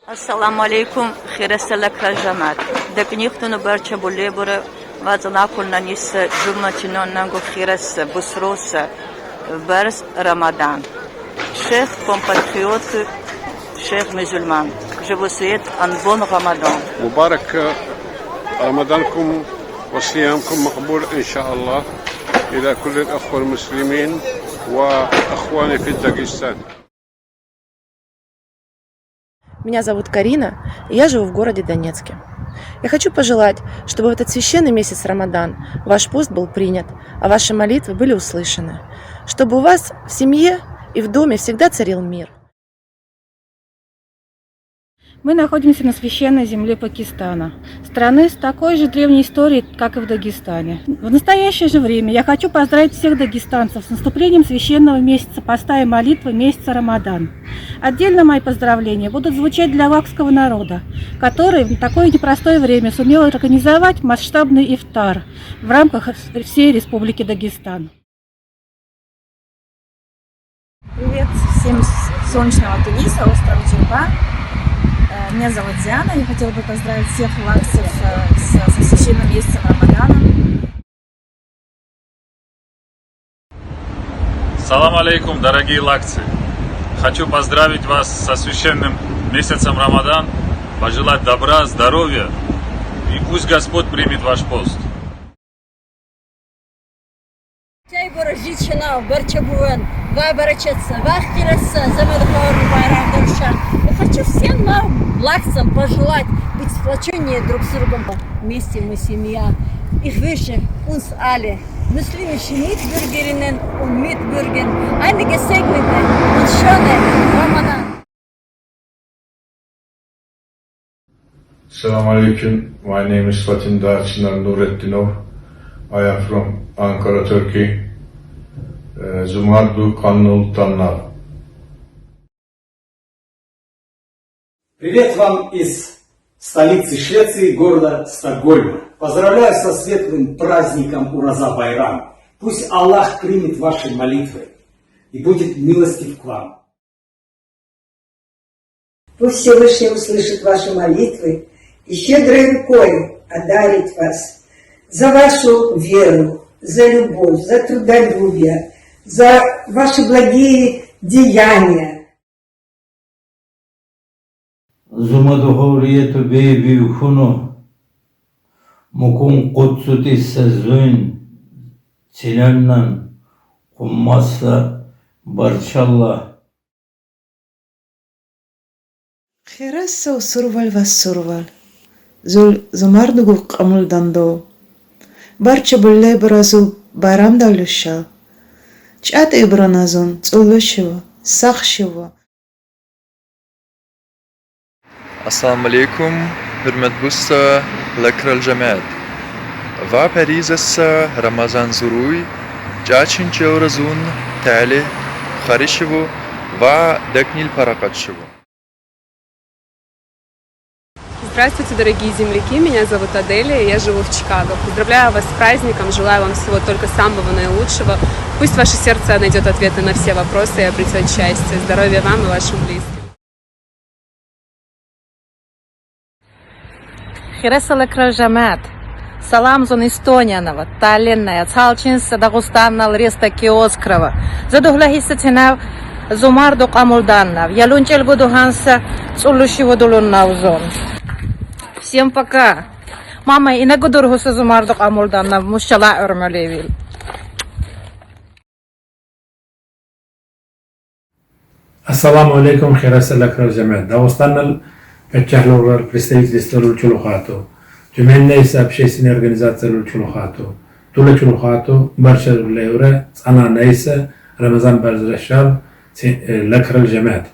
Assalamu alaikum, khirasala krajamat. Daknihtunu barcha bulebura vazanakulna nis jumatinon nango khiras busros bars Ramadan. Chers compatriotes, chers musulmans, je vous souhaite un bon Ramadan. مبارك رمضانكم وصيامكم مقبول إن شاء الله إلى كل الأخوة المسلمين وأخواني في داغستان. Меня зовут Карина, и я живу в городе Донецке. Я хочу пожелать, чтобы в этот священный месяц Рамадан ваш пост был принят, а ваши молитвы были услышаны, чтобы у вас в семье и в доме всегда царил мир. Мы находимся на священной земле Пакистана, страны с такой же древней историей, как и в Дагестане. В настоящее же время я хочу поздравить всех дагестанцев с наступлением священного месяца поста и молитвы месяца Рамадан. Отдельно мои поздравления будут звучать для вакского народа, который в такое непростое время сумел организовать масштабный ифтар в рамках всей Республики Дагестан. Привет всем с солнечного Туниса, острова Джурба. Меня зовут Диана, я хотела бы поздравить всех лаксов со священным месяцем Рамаданом. Салам алейкум, дорогие лакцы! Хочу поздравить вас со священным месяцем Рамадан, пожелать добра, здоровья и пусть Господь примет ваш пост. Я хочу всем нам, лаксам, пожелать быть сплоченнее друг с другом. Вместе мы семья. Ich wünsche uns alle muslimische Mitbürgerinnen und Mitbürger eine gesegnete und schöne Ramadan. Assalamu alaikum. My name is Fatindar Chinar Nuretdinov. I am from Ankara, Turkey. Zumardu Kanul Tannar. Привет вам из столицы Швеции, города Стокгольма. Поздравляю со светлым праздником Ураза Байрам. Пусть Аллах примет ваши молитвы и будет милостив к вам. Пусть Всевышний услышит ваши молитвы и щедрой рукой одарит вас за вашу веру, за любовь, за трудолюбие, за ваши благие деяния. Зумадуховриету бейбиухуну мукун кутсути сазуин циляннан куммаса барчалла. Хираса сурвал вас сурвал. Зул замардугу камул дандо. Барча буллай бразу байрам давлюша. Чат ибраназун цулушева, сахшева. Assalamu alaikum, hürmetbusta lakral cemaat. Va perizessa Ramazan zuruy, jachin cheurazun tali kharishivu va daknil паракатшиву. Здравствуйте, дорогие земляки, меня зовут Аделия, я живу в Чикаго. Поздравляю вас с праздником, желаю вам всего только самого наилучшего. Пусть ваше сердце найдет ответы на все вопросы и обретет счастье. Здоровья вам и вашим близким. Хирасала Кражамат. Салам зон Эстонянова, Таллинная, Цалчинса, Дагустаннал, Реста Киоскрава. Задухлахиса Тинав, Зумарду Камулданнав. Ялунчел Гудуханса, Цулушива Дулуннавзон. Всем пока. Мама, и на Гудургуса Зумарду Камулданнав, Мушчала Урмалевил. Assalamu alaikum, Khirasala Kravjamat. Дагустаннал Качахловар, представительство Чулухату. Тюменнейса общественная организация Чулухату. Тула Чулухату, Барша Левра, Цана Нейса, Рамазан Барзрашал, Лакрал Джамат.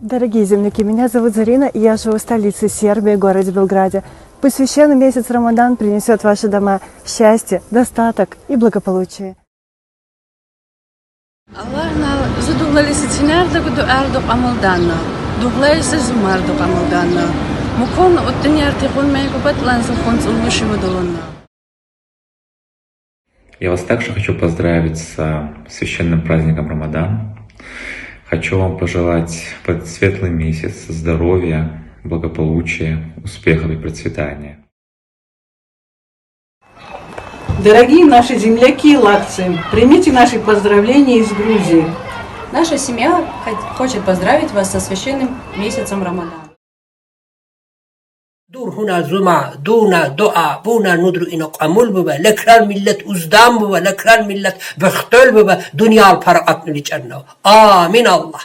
Дорогие земляки, меня зовут Зарина, и я живу в столице Сербии, городе Белграде. Пусть священный месяц Рамадан принесет в ваши дома счастье, достаток и благополучие. Allah'ına zaduglalisi nerede gudu erdo amuldanna, duglaysa zumardo amuldanna, mukon uttanyar tiqul meygubat lansa khunz ulmushi wadulunna. Я вас также хочу поздравить с священным праздником Рамадан. Хочу вам пожелать в этот светлый месяц здоровья, благополучия, успехов и процветания. Дорогие наши земляки и лакцы, примите наши поздравления из Грузии. Наша семья хочет поздравить вас со священным месяцем Рамадан. دور هنا زما دونا دعا بونا ندرو إنو قمول ببا لكران ملت أزدام ببا لكران ملت بختول ببا دنيا الفرقات نليج أنه آمين الله